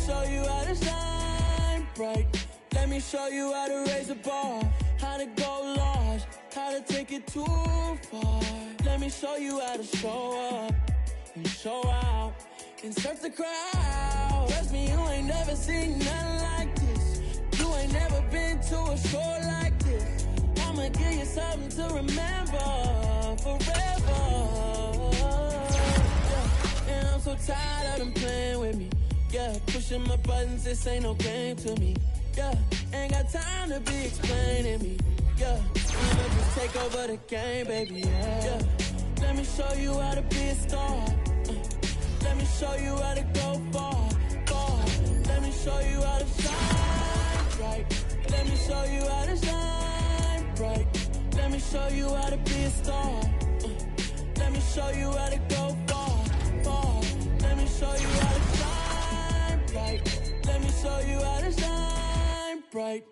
show you how to shine bright. Let me show you how to raise a bar, how to go large, how to take it too far. Let me show you how to show up and show out and surf the crowd. Trust me, you ain't never seen nothing like this. You ain't never been to a show like this. I'ma give you something to remember forever. Yeah. And I'm so tired of them playing with me. Yeah, pushing my buttons, this ain't no game to me. Yeah, ain't got time to be explaining me. Yeah, I'ma just take over the game, baby. Yeah, let me show you how to be a star. Let me show you how to go far, far. Let me show you how to shine bright. Let me show you how to shine bright. Let me show you how to be a star. Let me show you how to go far, far. Let me show you how to shine bright. Let me show you how to shine bright.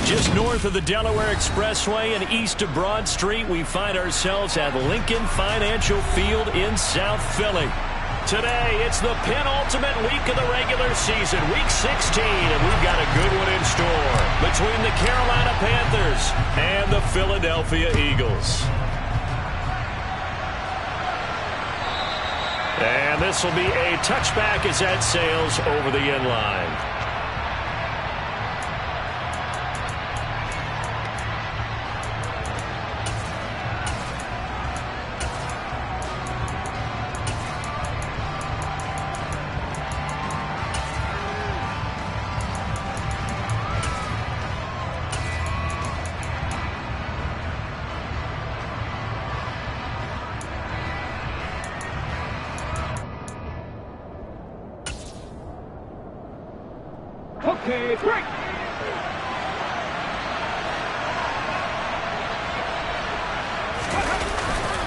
Just north of the Delaware Expressway and east of Broad Street, we find ourselves at Lincoln Financial Field in South Philly. Today, it's the penultimate week of the regular season, week 16, and we've got a good one in store between the Carolina Panthers and the Philadelphia Eagles. And this will be a touchback as that sails over the end line. Okay, break!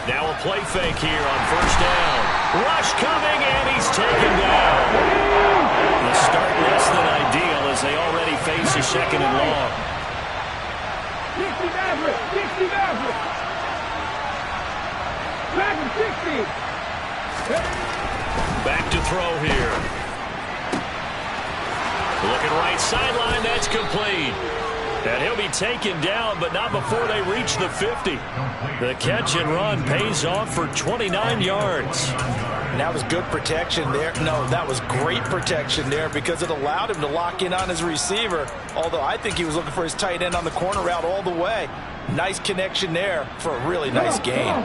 Now a play fake here on first down. Rush coming, and he's taken down. The start less than ideal as they already face a second and long. 60 Maverick! 60 Maverick! Maverick 60! Back to throw here. Looking right sideline, that's complete. And he'll be taken down, but not before they reach the 50. The catch and run pays off for 29 yards. And that was good protection there. No, that was great protection there because it allowed him to lock in on his receiver, although I think he was looking for his tight end on the corner route all the way. Nice connection there for a really nice gain.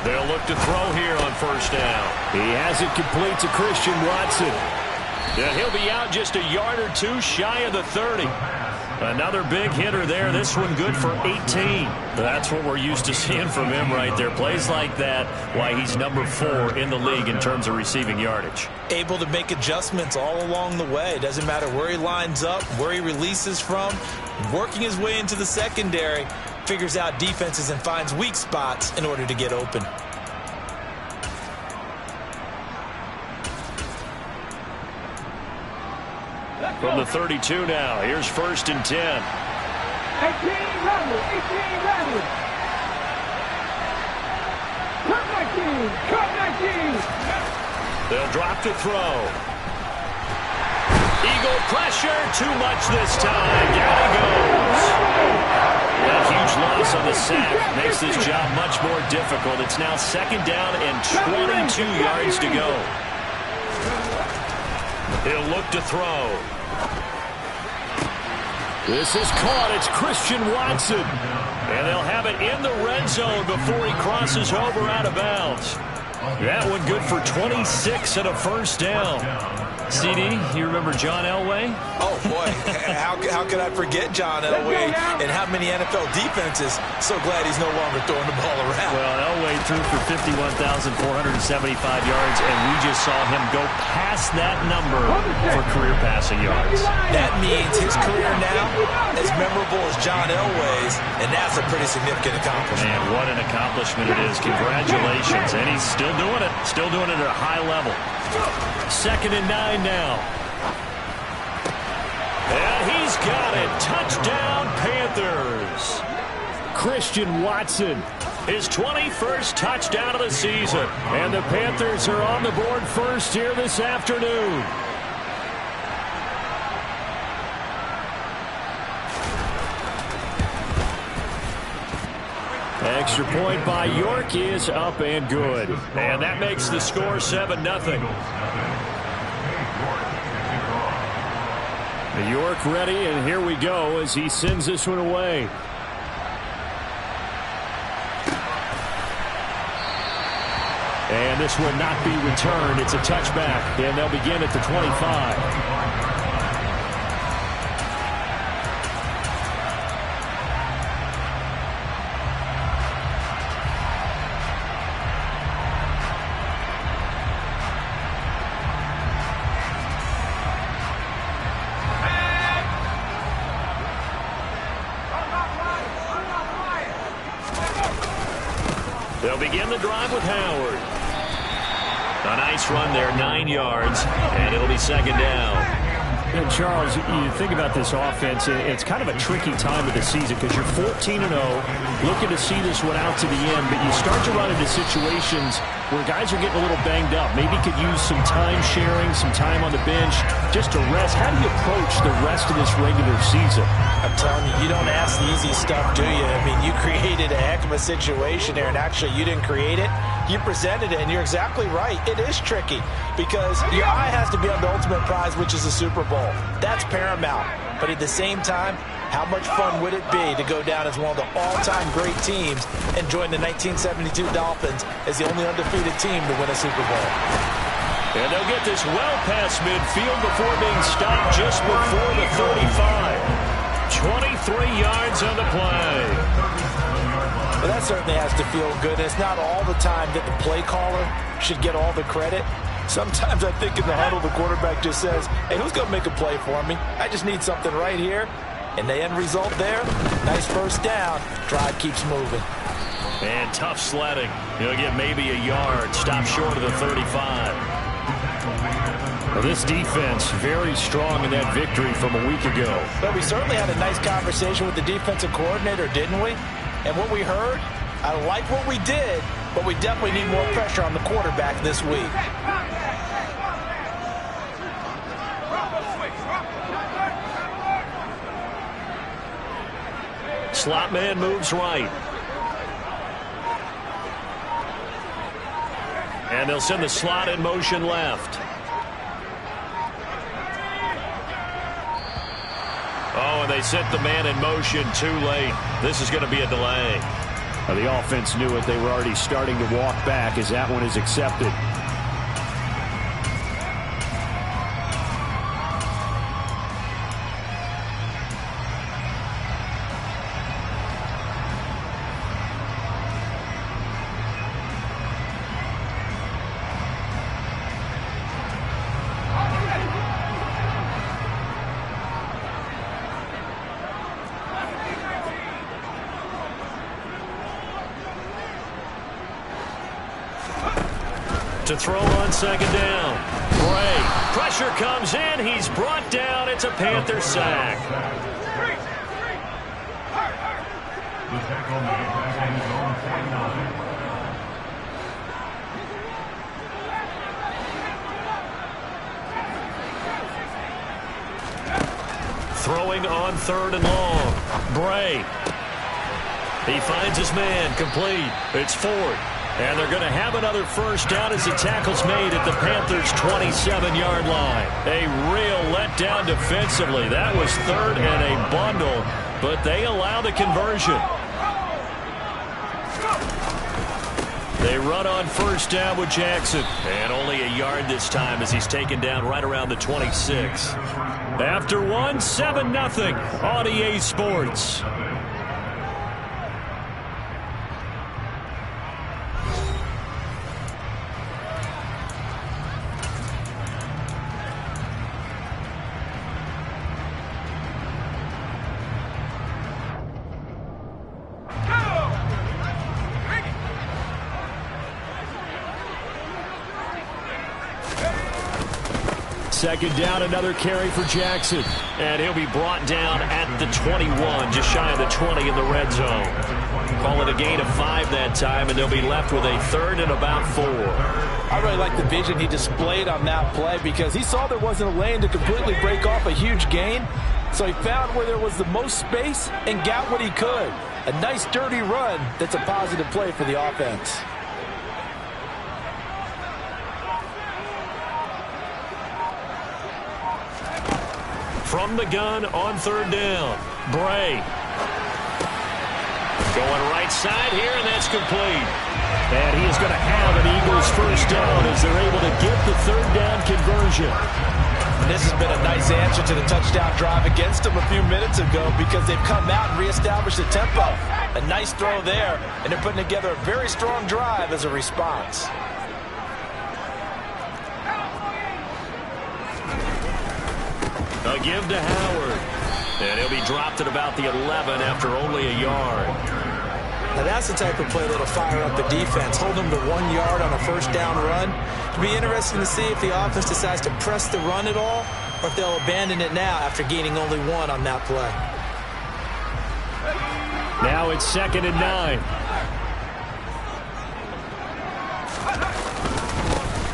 They'll look to throw here on first down. He has it complete to Christian Watson. And he'll be out just a yard or two shy of the 30. Another big hitter there. This one good for 18. That's what we're used to seeing from him right there. Plays like that, why he's number 4 in the league in terms of receiving yardage. Able to make adjustments all along the way. Doesn't matter where he lines up, where he releases from. Working his way into the secondary. Figures out defenses and finds weak spots in order to get open. From the 32 now, here's first and 10. 18 level. Cut 19. They'll drop to throw. Eagle pressure, too much this time. Down he goes. A huge loss on the sack makes this job much more difficult. It's now second down and 22 yards to go. He'll look to throw. This is caught. It's Christian Watson. And they'll have it in the red zone before he crosses over out of bounds. That one good for 26 and a first down. CD, you remember John Elway? Oh, boy. How could I forget John Elway and how many NFL defenses? So glad he's no longer throwing the ball around. Well, Elway threw for 51,475 yards, and we just saw him go past that number for career passing yards. That means his career now as memorable as John Elway's, and that's a pretty significant accomplishment. Man, what an accomplishment it is. Congratulations. And he's still doing it. Still doing it at a high level. Second and 9 now. And he's got it. Touchdown, Panthers. Christian Watson, his 21st touchdown of the season. And the Panthers are on the board first here this afternoon. Extra point by York is up and good. And that makes the score 7-0. York ready, and here we go as he sends this one away. And this will not be returned. It's a touchback, and they'll begin at the 25. They'll begin the drive with Howard. A nice run there, 9 yards, and it'll be second down. And Charles, you think about this offense, it's kind of a tricky time of the season because you're 14-0, looking to see this one out to the end, but you start to run into situations where guys are getting a little banged up. Maybe could use some time sharing, some time on the bench, just to rest. How do you approach the rest of this regular season? I'm telling you, you don't ask the easy stuff, do you? I mean, you created a heck of a situation there, and actually you didn't create it. You presented it, and you're exactly right. It is tricky because your eye has to be on the ultimate prize, which is the Super Bowl. That's paramount. But at the same time, how much fun would it be to go down as one of the all-time great teams and join the 1972 Dolphins as the only undefeated team to win a Super Bowl? And they'll get this well past midfield before being stopped just before the 35. 23 yards on the play. Well, that certainly has to feel good. It's not all the time that the play caller should get all the credit. Sometimes I think in the huddle, the quarterback just says, hey, who's going to make a play for me? I just need something right here. And the end result there, nice first down. Drive keeps moving. And tough sledding. He'll get maybe a yard. Stop short of the 35. Well, this defense very strong in that victory from a week ago. But we certainly had a nice conversation with the defensive coordinator, didn't we? And what we heard, I like what we did, but we definitely need more pressure on the quarterback this week. Slot man moves right. And they'll send the slot in motion left. Oh, and they sent the man in motion too late. This is going to be a delay. The offense knew it. They were already starting to walk back as that one is accepted. To throw on second down. Bray. Pressure comes in. He's brought down. It's a Panther sack. Throwing on third and long. Bray. He finds his man. Complete. It's Ford. And they're going to have another first down as the tackle's made at the Panthers' 27-yard line. A real letdown defensively. That was third and a bundle, but they allow the conversion. They run on first down with Jackson. And only a yard this time as he's taken down right around the 26. After one, 7-0 on EA Sports. Second down, another carry for Jackson. And he'll be brought down at the 21, just shy of the 20 in the red zone. Call it a gain of 5 that time, and they'll be left with a third and about 4. I really like the vision he displayed on that play because he saw there wasn't a lane to completely break off a huge gain. So he found where there was the most space and got what he could. A nice, dirty run that's a positive play for the offense. From the gun on third down, Bray. Going right side here, and that's complete. And he is going to have an Eagles first down as they're able to get the third down conversion. This has been a nice answer to the touchdown drive against them a few minutes ago because they've come out and reestablished the tempo. A nice throw there, and they're putting together a very strong drive as a response. A give to Howard. And he'll be dropped at about the 11 after only a yard. Now that's the type of play that'll fire up the defense. Hold them to 1 yard on a first down run. It'll be interesting to see if the offense decides to press the run at all or if they'll abandon it now after gaining only 1 on that play. Now it's 2nd and 9.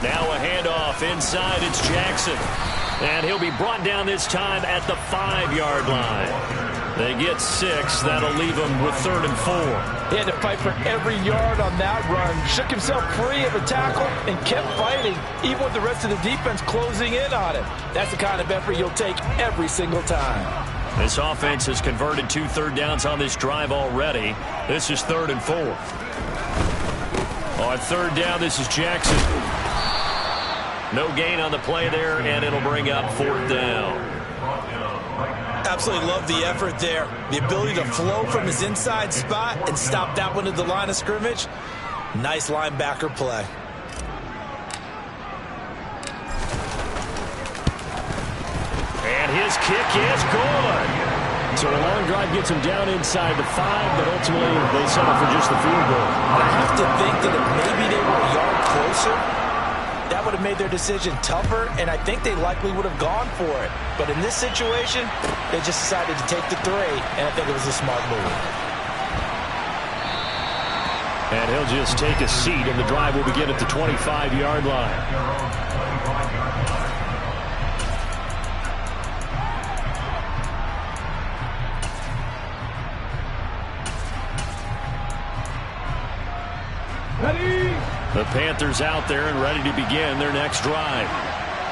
Now a handoff inside. It's Jackson. And he'll be brought down this time at the 5-yard line. They get 6. That'll leave them with 3rd and 4. He had to fight for every yard on that run. Shook himself free of a tackle and kept fighting, even with the rest of the defense closing in on him. That's the kind of effort you'll take every single time. This offense has converted 2 third downs on this drive already. This is 3rd and 4. On third down, this is Jackson. No gain on the play there, and it'll bring up 4th down. Absolutely love the effort there. The ability to flow from his inside spot and stop that one at the line of scrimmage. Nice linebacker play. And his kick is good. So a long drive gets him down inside the 5, but ultimately they settle for just the field goal. I have to think that if maybe they were a yard closer, that would have made their decision tougher, and I think they likely would have gone for it. But in this situation, they just decided to take the 3, and I think it was a smart move. And he'll just take a seat, and the drive will begin at the 25-yard line. The Panthers out there and ready to begin their next drive.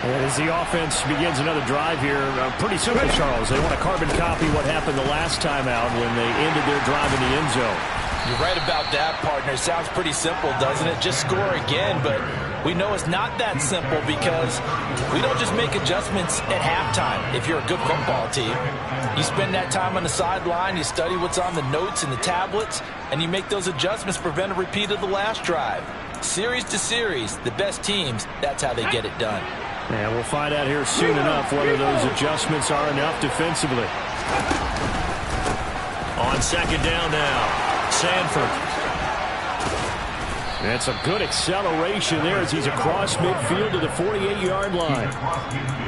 And as the offense begins another drive here, pretty simple, Charles. They want to carbon copy what happened the last time out when they ended their drive in the end zone. You're right about that, partner. It sounds pretty simple, doesn't it? Just score again, but we know it's not that simple because we don't just make adjustments at halftime if you're a good football team. You spend that time on the sideline, you study what's on the notes and the tablets, and you make those adjustments to prevent a repeat of the last drive. Series to series, the best teams, that's how they get it done. And we'll find out here soon enough whether those adjustments are enough defensively. On second down now, Sanford. And it's a good acceleration there as he's across midfield to the 48-yard line.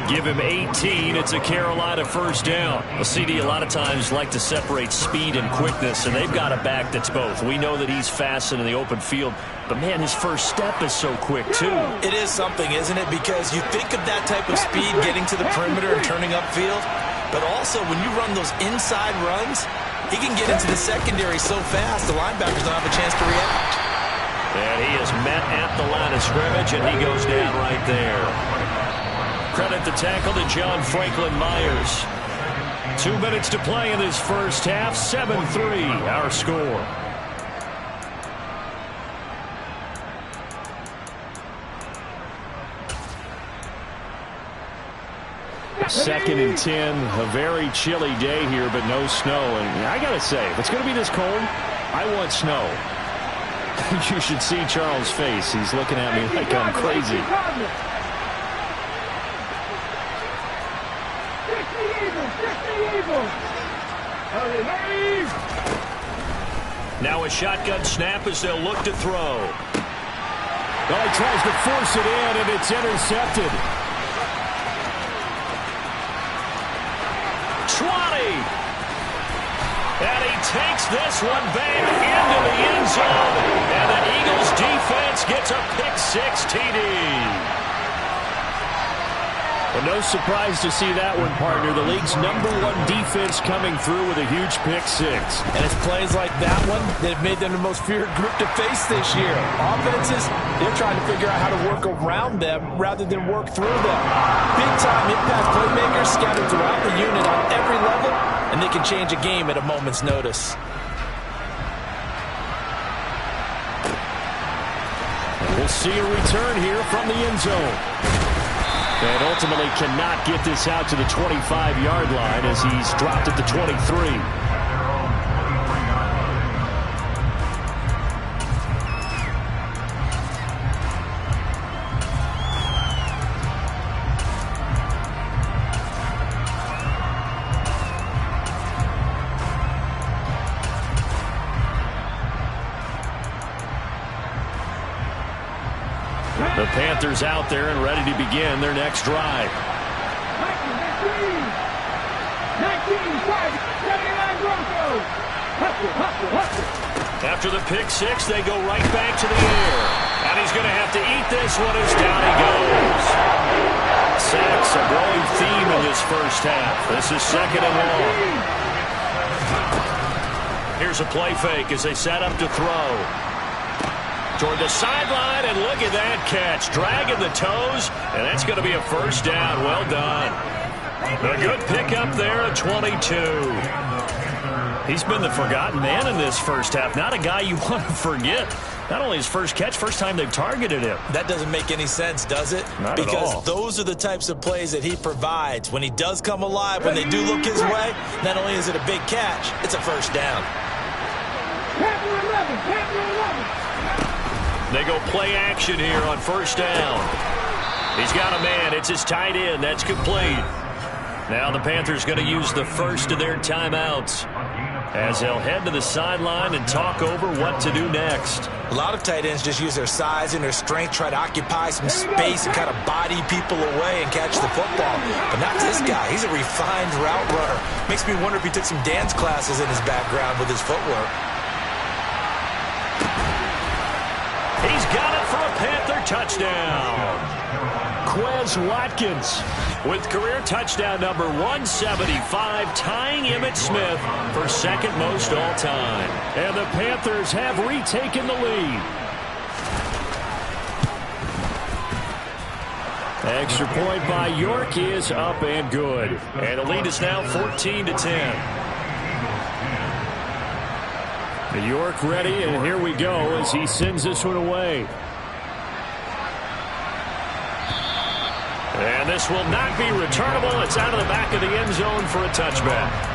Give him 18. It's a Carolina first down. Well, CD a lot of times like to separate speed and quickness, and they've got a back that's both. We know that he's fast in the open field, but, man, his first step is so quick, too. It is something, isn't it? Because you think of that type of speed getting to the perimeter and turning upfield, but also when you run those inside runs, he can get into the secondary so fast the linebackers don't have a chance to react. And he is met at the line of scrimmage, and he goes down right there. Credit the tackle to John Franklin Myers. 2 minutes to play in this first half. 7-3, our score. Second and 10, a very chilly day here, but no snow. And I got to say, if it's going to be this cold, I want snow. You should see Charles' face. He's looking at me like I'm crazy. Now a shotgun snap as they'll look to throw. Well, he tries to force it in, and it's intercepted. 20. And he takes this one back into the end zone. And the Eagles defense gets a pick-6 TD. Well, no surprise to see that one, partner. The league's #1 defense coming through with a huge pick-6. And it's plays like that one that have made them the most feared group to face this year. Offenses, they're trying to figure out how to work around them rather than work through them. Big-time impact playmakers scattered throughout the unit on every level, and they can change a game at a moment's notice. We'll see a return here from the end zone. And ultimately cannot get this out to the 25-yard line as he's dropped at the 23. The Panthers out there and ready to begin their next drive. After the pick-6, they go right back to the air. And he's going to have to eat this one as down he goes. Sacks, a growing theme in this first half. This is second and long. Here's a play fake as they set up to throw. Toward the sideline, and look at that catch. Dragging the toes, and that's going to be a first down. Well done. A good pickup there at 22. He's been the forgotten man in this first half. Not a guy you want to forget. Not only his first catch, first time they've targeted him. That doesn't make any sense, does it? Not at all. Because those are the types of plays that he provides. When he does come alive, when they do look his way, not only is it a big catch, it's a first down. They go play action here on first down. He's got a man. It's his tight end. That's complete. Now the Panthers going to use the first of their timeouts as they'll head to the sideline and talk over what to do next. A lot of tight ends just use their size and their strength, try to occupy some space and kind of body people away and catch the football. But not this guy. He's a refined route runner. Makes me wonder if he took some dance classes in his background with his footwork. got it for a Panther touchdown. Quez Watkins with career touchdown number 175, tying Emmitt Smith for second most all time. And the Panthers have retaken the lead. Extra point by York is up and good. And the lead is now 14-10. York ready, and here we go as he sends this one away. And this will not be returnable. It's out of the back of the end zone for a touchback.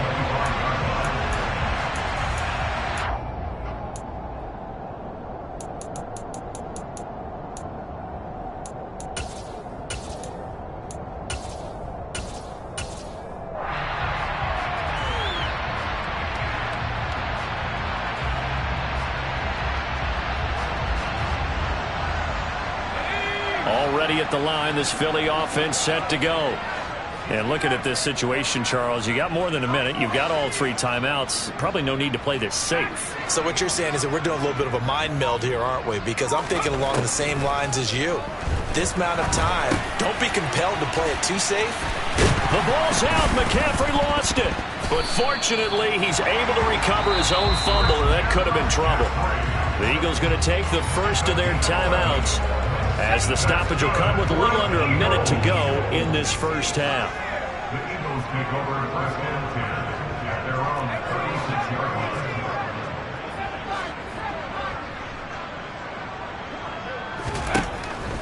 Already at the line, this Philly offense set to go. And looking at this situation, Charles, you got more than a minute. You've got all 3 timeouts. Probably no need to play this safe. So what you're saying is that we're doing a little bit of a mind meld here, aren't we? Because I'm thinking along the same lines as you. This amount of time, don't be compelled to play it too safe. The ball's out. McCaffrey lost it. But fortunately, he's able to recover his own fumble, and that could have been trouble. The Eagles going to take the first of their timeouts, as the stoppage will come with a little under a minute to go in this first half. The Eagles take over first and 10 at their own 36-yard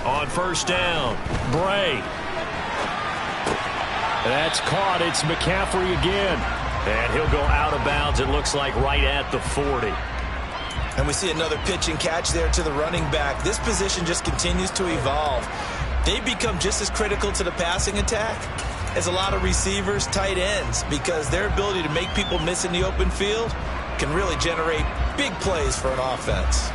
line. On first down, Bray. That's caught. It's McCaffrey again. And he'll go out of bounds, it looks like, right at the 40. And we see another pitch and catch there to the running back. This position just continues to evolve. They become just as critical to the passing attack as a lot of receivers, tight ends, because their ability to make people miss in the open field can really generate big plays for an offense.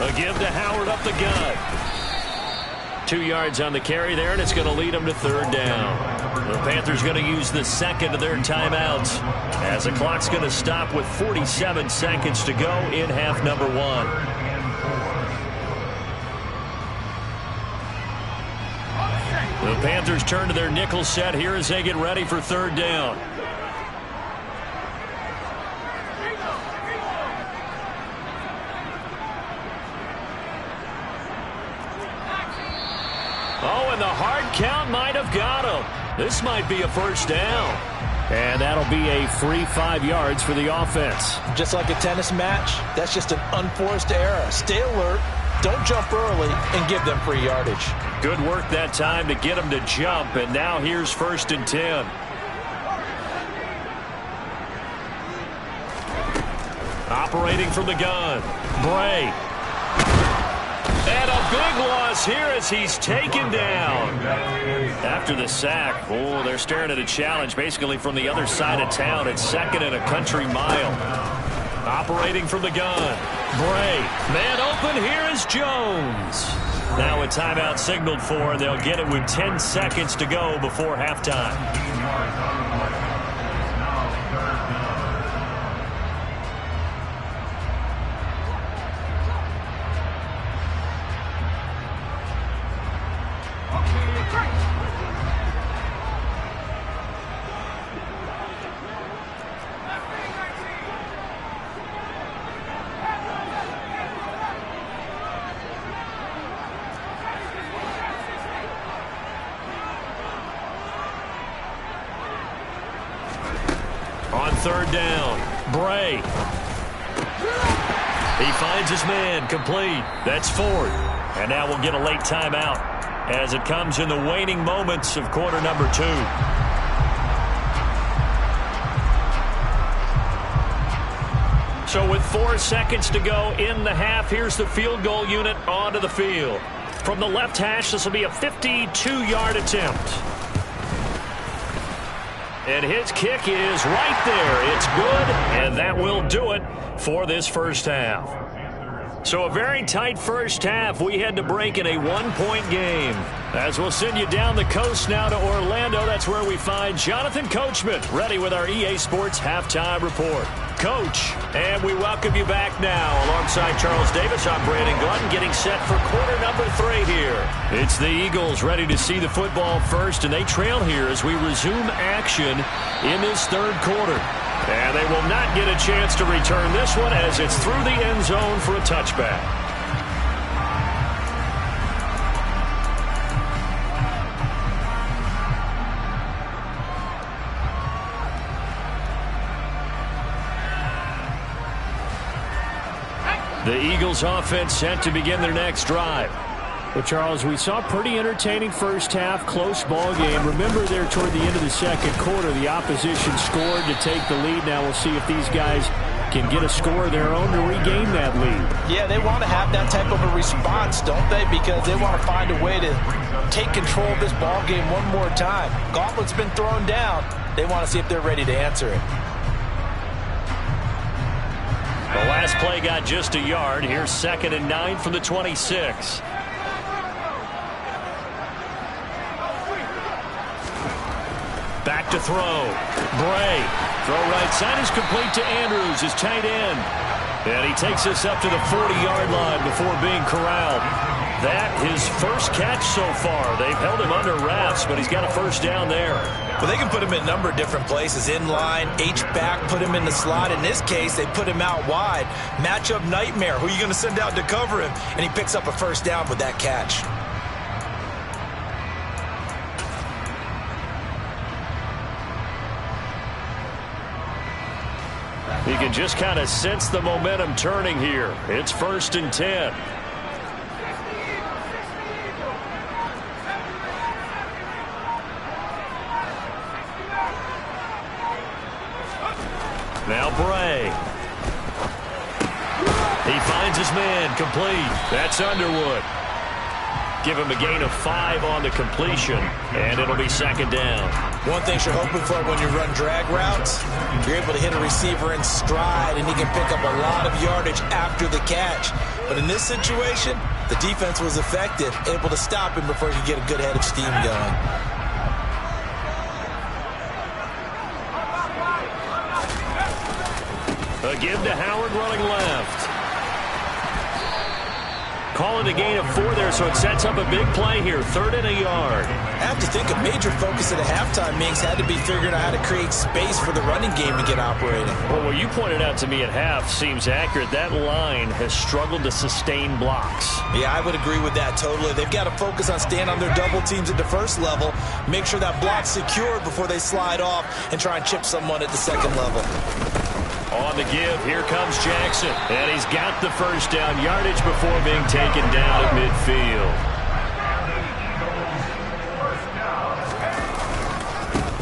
A give to Howard up the gut. 2 yards on the carry there, and it's going to lead them to third down. The Panthers going to use the second of their timeouts, as the clock's going to stop with 47 seconds to go in half number 1. The Panthers turn to their nickel set here as they get ready for third down. Oh, and the hard count might have got him. This might be a first down. And that'll be a free 5 yards for the offense. Just like a tennis match, that's just an unforced error. Stay alert, don't jump early, and give them free yardage. Good work that time to get him to jump, and now here's first and 10. Operating from the gun, Bray. And a big loss here as he's taken down. After the sack, oh, they're staring at a challenge basically from the other side of town. It's second and a country mile. Operating from the gun, Bray. Man open, here is Jones. Now a timeout signaled for, and they'll get it with 10 seconds to go before halftime. On third down, Bray. He finds his man, complete. That's fourth. And now we'll get a late timeout as it comes in the waning moments of quarter number 2. So with 4 seconds to go in the half, here's the field goal unit onto the field. From the left hash, this will be a 52-yard attempt. And his kick is right there. It's good, and that will do it for this first half. So a very tight first half. We head to break in a one-point game. As we'll send you down the coast now to Orlando, that's where we find Jonathan Coachman, ready with our EA Sports Halftime Report. Coach, and we welcome you back now. Alongside Charles Davis, I'm Brandon Glenn, getting set for quarter number 3 here. It's the Eagles ready to see the football first, and they trail here as we resume action in this third quarter. And they will not get a chance to return this one as it's through the end zone for a touchback. The Eagles offense set to begin their next drive. Well, Charles, we saw a pretty entertaining first half, close ball game. Remember there toward the end of the second quarter, the opposition scored to take the lead. Now we'll see if these guys can get a score of their own to regain that lead. Yeah, they want to have that type of a response, don't they? Because they want to find a way to take control of this ball game one more time. Gauntlet's been thrown down. They want to see if they're ready to answer it. The last play got just a yard. Here's 2nd and 9 from the 26. Back to throw. Bray. Throw right side is complete to Andrews, his tight end. And he takes us up to the 40-yard line before being corralled. That his first catch so far. They've held him under wraps, but he's got a first down there. Well, they can put him in a number of different places. In line, H-back, put him in the slot. In this case, they put him out wide. Matchup nightmare. Who are you going to send out to cover him? And he picks up a first down with that catch. You can just kind of sense the momentum turning here. It's 1st and 10. Now Bray. He finds his man, complete. That's Underwood. Give him a gain of 5 on the completion, and it'll be 2nd down. One thing you're hoping for when you run drag routes, you're able to hit a receiver in stride, and he can pick up a lot of yardage after the catch. But in this situation, the defense was effective, able to stop him before he could get a good head of steam going. A give to Howard running left. Calling a gain of 4 there, so it sets up a big play here. 3rd and a yard. I have to think a major focus at a halftime means had to be figuring out how to create space for the running game to get operating. Well, what you pointed out to me at half seems accurate. That line has struggled to sustain blocks. Yeah, I would agree with that totally. They've got to focus on staying on their double teams at the first level, make sure that block's secured before they slide off and try and chip someone at the second level. On the give, here comes Jackson. And he's got the first down yardage before being taken down at midfield.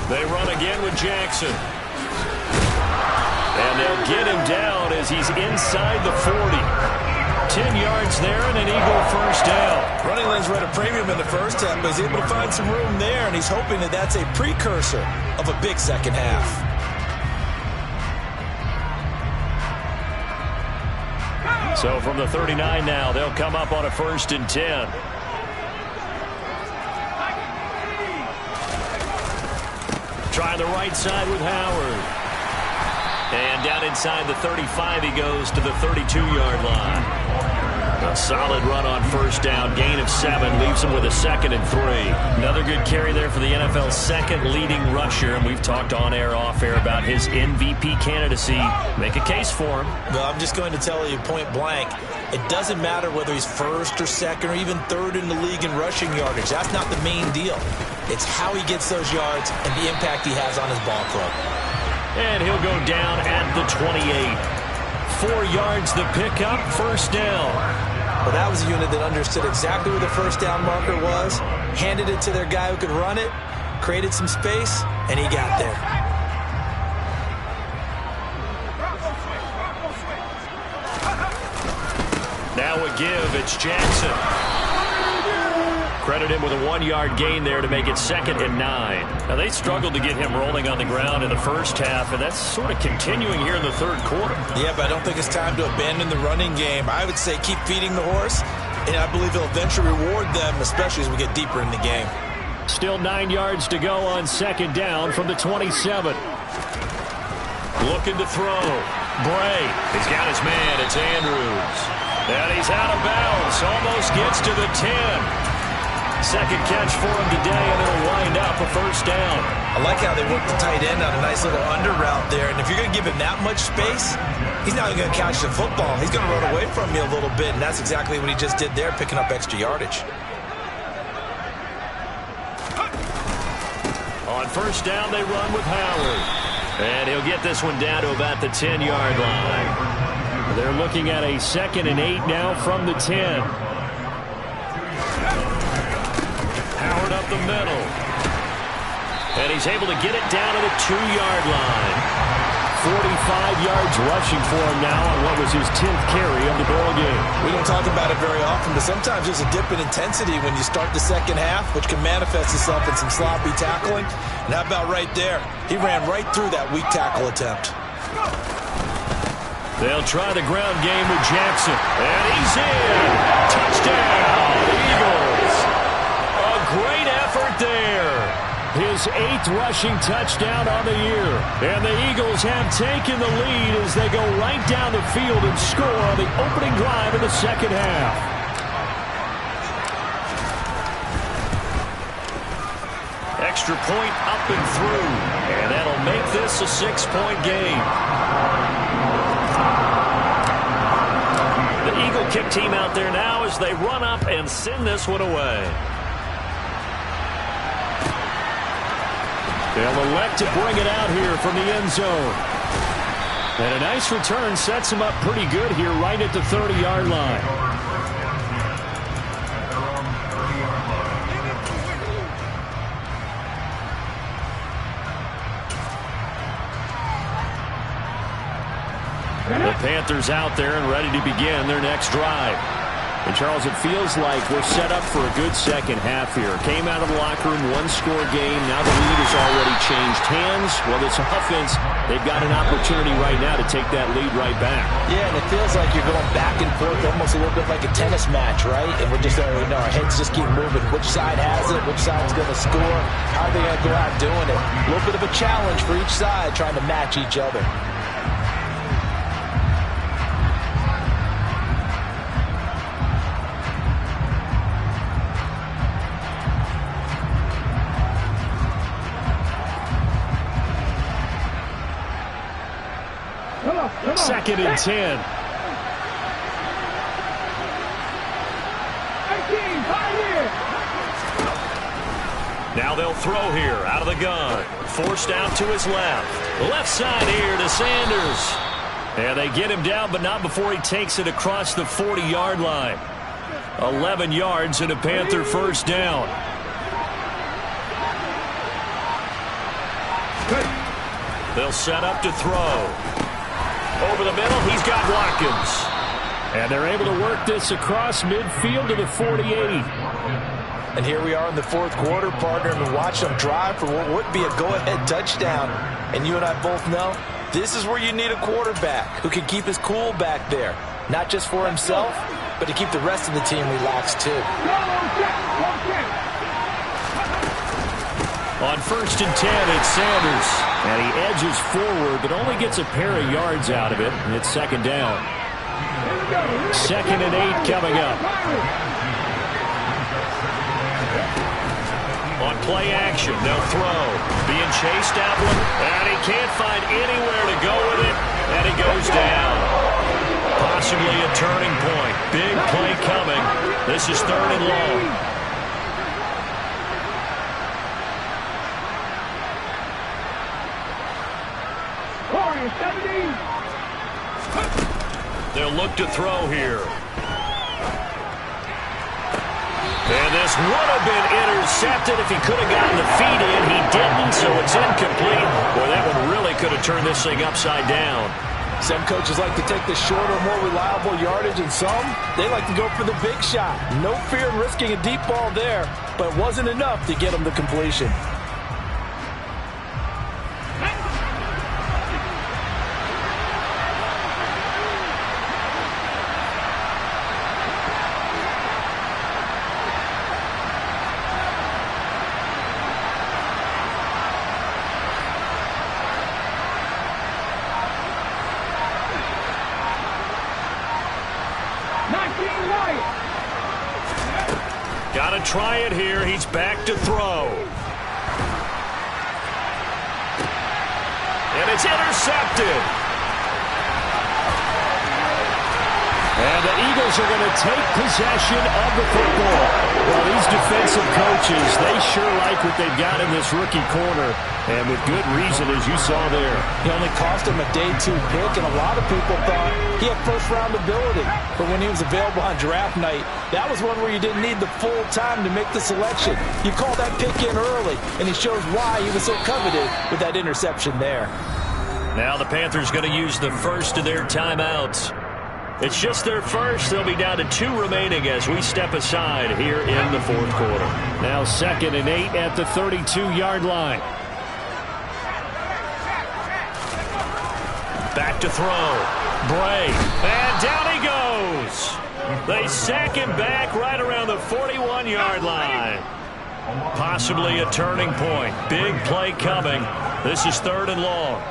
They run again with Jackson. And they'll get him down as he's inside the 40. 10 yards there and an Eagle first down. Running lanes were at a premium in the first half, but he's able to find some room there, and he's hoping that that's a precursor of a big second half. So from the 39 now, they'll come up on a 1st and 10. Try the right side with Howard. And down inside the 35, he goes to the 32-yard line. A solid run on first down, gain of 7, leaves him with a 2nd and 3. Another good carry there for the NFL's 2nd leading rusher, and we've talked on air, off air about his MVP candidacy. Make a case for him. Well, I'm just going to tell you point blank, it doesn't matter whether he's 1st or 2nd or even 3rd in the league in rushing yardage. That's not the main deal. It's how he gets those yards and the impact he has on his ball club. And he'll go down at the 28. 4 yards the pickup, first down. Well, that was a unit that understood exactly where the first down marker was, handed it to their guy who could run it, created some space, and he got there. Now a give, it's Jackson. Credit him with a 1-yard gain there to make it 2nd and 9. Now, they struggled to get him rolling on the ground in the first half, and that's sort of continuing here in the third quarter. Yeah, but I don't think it's time to abandon the running game. I would say keep feeding the horse, and I believe he'll eventually reward them, especially as we get deeper in the game. Still 9 yards to go on 2nd down from the 27. Looking to throw. Bray. He's got his man. It's Andrews. And he's out of bounds. Almost gets to the 10. Second catch for him today, and it'll wind up a first down. I like how they work the tight end on a nice little under route there. And if you're going to give him that much space, he's not going to catch the football. He's going to run away from you a little bit, and that's exactly what he just did there, picking up extra yardage. On first down, they run with Howard. And he'll get this one down to about the 10-yard line. They're looking at a 2nd and 8 now from the 10. Howard up the middle. And he's able to get it down to the 2-yard line. 45 yards rushing for him now on what was his 10th carry of the ball game. We don't talk about it very often, but sometimes there's a dip in intensity when you start the second half, which can manifest itself in some sloppy tackling. And how about right there? He ran right through that weak tackle attempt. They'll try the ground game with Jackson. And he's in. Touchdown, Eagles. A great effort there. His 8th rushing touchdown on the year. And the Eagles have taken the lead as they go right down the field and score on the opening drive of the second half. Extra point up and through. And that'll make this a 6-point game. The Eagle kick team out there now as they run up and send this one away. They'll elect to bring it out here from the end zone. And a nice return sets him up pretty good here right at the 30-yard line. The Panthers out there and ready to begin their next drive. And, Charles, it feels like we're set up for a good second half here. Came out of the locker room, one-score game. Now the lead has already changed hands. Well, this offense, they've got an opportunity right now to take that lead right back. Yeah, and it feels like you're going back and forth almost a little bit like a tennis match, right? And we're just, our heads just keep moving. Which side has it? Which side's going to score? How are they going to go out doing it? A little bit of a challenge for each side trying to match each other. Second and 10. Now they'll throw here out of the gun. Forced out to his left. Left side here to Sanders. And they get him down, but not before he takes it across the 40-yard line. 11 yards and a Panther first down. They'll set up to throw. Over the middle, he's got Watkins. And they're able to work this across midfield to the 48. And here we are in the fourth quarter, partner, and watch them drive for what would be a go-ahead touchdown. And you and I both know this is where you need a quarterback who can keep his cool back there. Not just for himself, but to keep the rest of the team relaxed too. On first and 10, it's Sanders. And he edges forward, but only gets a pair of yards out of it. And it's second down. 2nd and 8 coming up. On play action, they'll throw. Being chased out one, and he can't find anywhere to go with it. And he goes down. Possibly a turning point. Big play coming. This is 3rd and long. They'll look to throw here. And this would have been intercepted if he could have gotten the feet in. He didn't, so it's incomplete. Boy, that one really could have turned this thing upside down. Some coaches like to take the shorter, more reliable yardage, and some, they like to go for the big shot. No fear in risking a deep ball there, but it wasn't enough to get them the completion. Got to try it here. He's back to throw. And it's intercepted. And the Eagles are going to take possession of the football. Well, these defensive coaches, they sure like what they've got in this rookie corner. And with good reason, as you saw there. He only cost him a day 2 pick, and a lot of people thought he had first-round ability. But when he was available on draft night, that was one where you didn't need the full time to make the selection. You called that pick in early, and he shows why he was so coveted with that interception there. Now the Panthers going to use the first of their timeouts. It's just their first. They'll be down to 2 remaining as we step aside here in the fourth quarter. Now 2nd and 8 at the 32-yard line. Back to throw. Bray. And down he goes. They sack him back right around the 41-yard line. Possibly a turning point. Big play coming. This is 3rd and long.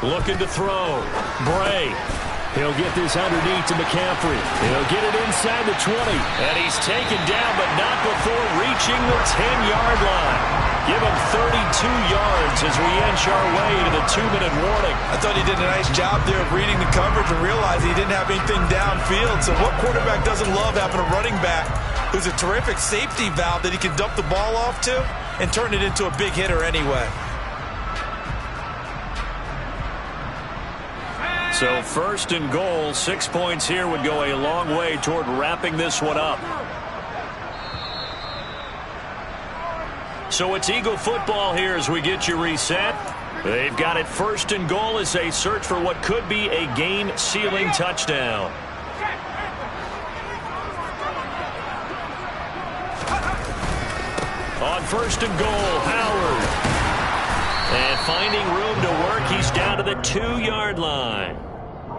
Looking to throw. Bray. He'll get this underneath to McCaffrey. He'll get it inside the 20. And he's taken down, but not before reaching the 10-yard line. Give him 32 yards as we inch our way to the 2-minute warning. I thought he did a nice job there of reading the coverage and realizing he didn't have anything downfield. So what quarterback doesn't love having a running back who's a terrific safety valve that he can dump the ball off to and turn it into a big hitter anyway? So 1st and goal, 6 points here would go a long way toward wrapping this one up. So it's Eagle football here as we get you reset. They've got it 1st and goal as they search for what could be a game-sealing touchdown. On 1st and goal, Howard. And finding room to work, he's down to the 2-yard line.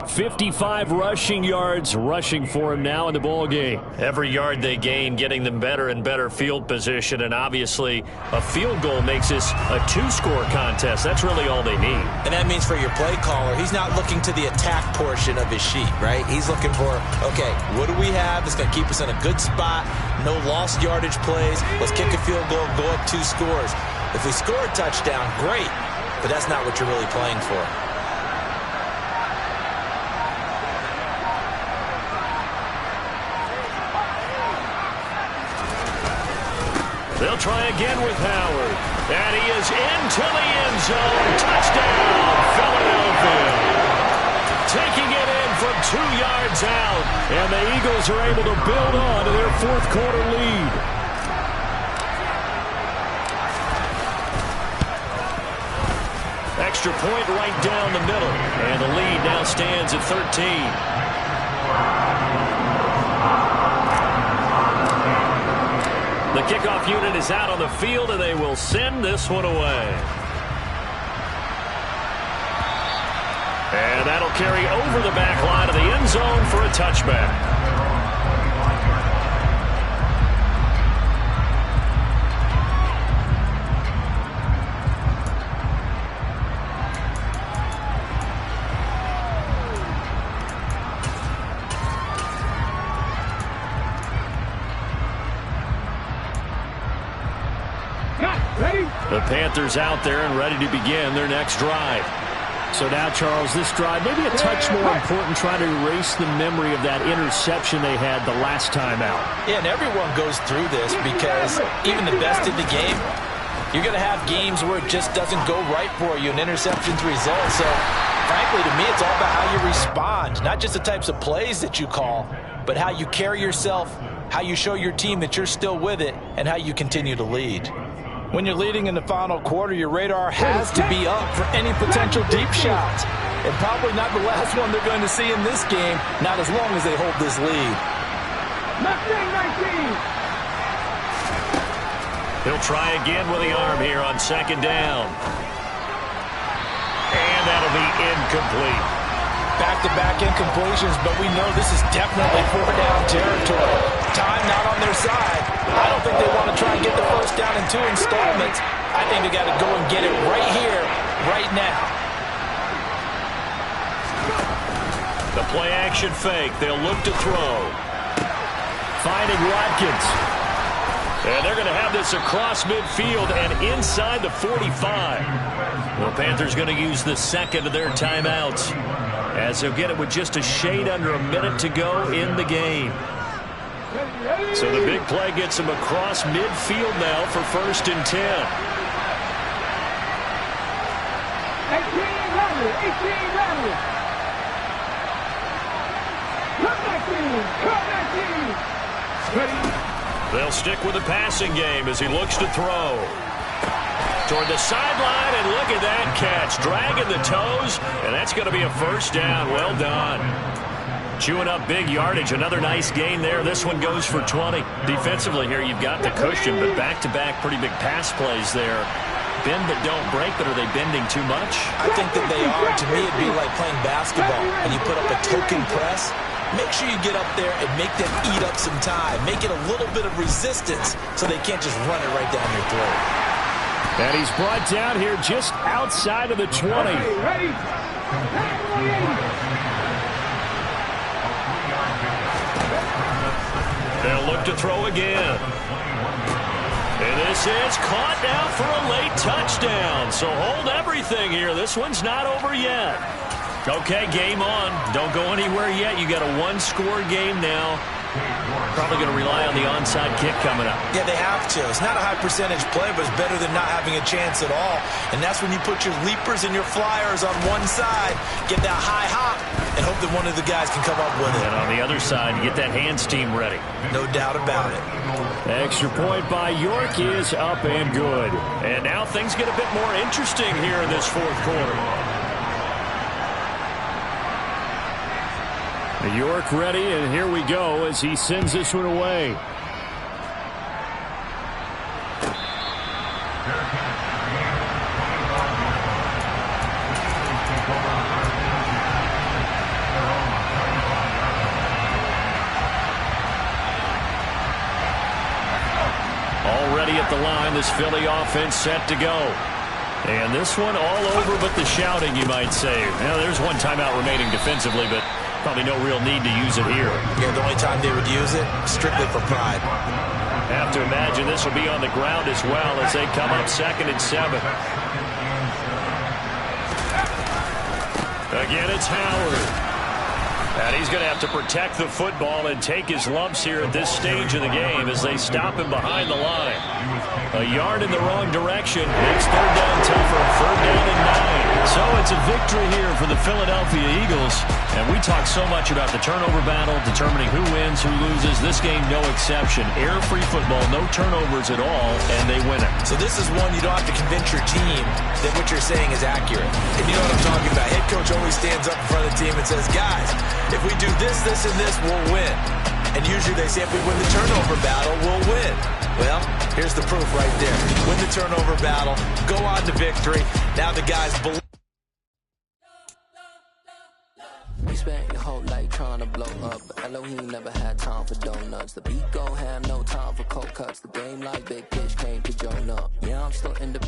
55 rushing yards rushing for him now in the ball game. Every yard they gain getting them better and better field position, and obviously a field goal makes this a 2-score contest. That's really all they need. And that means for your play caller, he's not looking to the attack portion of his sheet, right? He's looking for, okay, what do we have that's going to keep us in a good spot? No lost yardage plays. Let's kick a field goal, go up 2 scores. If we score a touchdown, great, but that's not what you're really playing for. They'll try again with Howard. And he is into the end zone. Touchdown, Philadelphia. Taking it in from 2 yards out. And the Eagles are able to build on to their 4th quarter lead. Extra point right down the middle. And the lead now stands at 13. The kickoff unit is out on the field, and they will send this one away. And that'll carry over the back line of the end zone for a touchback. The Panthers out there and ready to begin their next drive. So now, Charles, this drive maybe a touch more important, trying to erase the memory of that interception they had the last time out. Yeah, and everyone goes through this because even the best in the game, you're going to have games where it just doesn't go right for you, and interceptions result. So, frankly, to me, it's all about how you respond, not just the types of plays that you call. but how you carry yourself, how you show your team that you're still with it, and how you continue to lead. When you're leading in the final quarter, your radar has to be up for any potential deep shots. And probably not the last one they're going to see in this game, not as long as they hold this lead. 19. He'll try again with the arm here on second down. And that'll be incomplete. Back-to-back incompletions, but we know this is definitely four-down territory. Time not on their side. I don't think they want to try and get the first down in 2 installments. I think they got to go and get it right here, right now. The play-action fake. They'll look to throw. Finding Watkins. And they're going to have this across midfield and inside the 45. The Panthers going to use the second of their timeouts, as they'll get it with just a shade under a minute to go in the game. So the big play gets them across midfield now for 1st and 10. 18 Riley. They'll stick with the passing game as he looks to throw. Toward the sideline, and look at that catch. Dragging the toes, and that's going to be a first down. Well done. Chewing up big yardage. Another nice gain there. This one goes for 20. Defensively here, you've got the cushion, but back-to-back pretty big pass plays there. Bend but don't break, but are they bending too much? I think that they are. To me, it'd be like playing basketball, and you put up a token press. Make sure you get up there and make them eat up some time. Make it a little bit of resistance so they can't just run it right down your throat. And he's brought down here just outside of the 20. Ready? They'll look to throw again. And this is caught now for a late touchdown. So hold everything here. This one's not over yet. Okay, game on. Don't go anywhere yet. You got a one-score game now. Probably going to rely on the onside kick coming up. Yeah, they have to. It's not a high percentage play, but it's better than not having a chance at all. And that's when you put your leapers and your flyers on one side, get that high hop, and hope that one of the guys can come up with it. And on the other side, you get that hands team ready. No doubt about it. Extra point by York is up and good. And now things get a bit more interesting here in this fourth quarter. York ready, and here we go as he sends this one away. Already at the line, this Philly offense set to go. And this one all over but the shouting, you might say. Now, there's one timeout remaining defensively, but probably no real need to use it here. Yeah, the only time they would use it, strictly for pride. Have to imagine this will be on the ground as well as they come up 2nd and 7. Again, it's Howard. And he's going to have to protect the football and take his lumps here at this stage of the game as they stop him behind the line. A yard in the wrong direction makes 3rd down tougher. 3rd down and 9. So it's a victory here for the Philadelphia Eagles. And we talk so much about the turnover battle, determining who wins, who loses. This game, no exception. Error-free football, no turnovers at all, and they win it. So this is one you don't have to convince your team that what you're saying is accurate. And you know what I'm talking about. Head coach always stands up in front of the team and says, guys, if we do this, this, and this, we'll win. And usually they say if we win the turnover battle, we'll win. Well, here's the proof right there. Win the turnover battle, go on to victory. Now the guys believe. We spent your whole life trying to blow up, but Elohim never had time for donuts. The beat gon' have no time for cold cuts. The game like Big Fish came to join up. Yeah, I'm still in the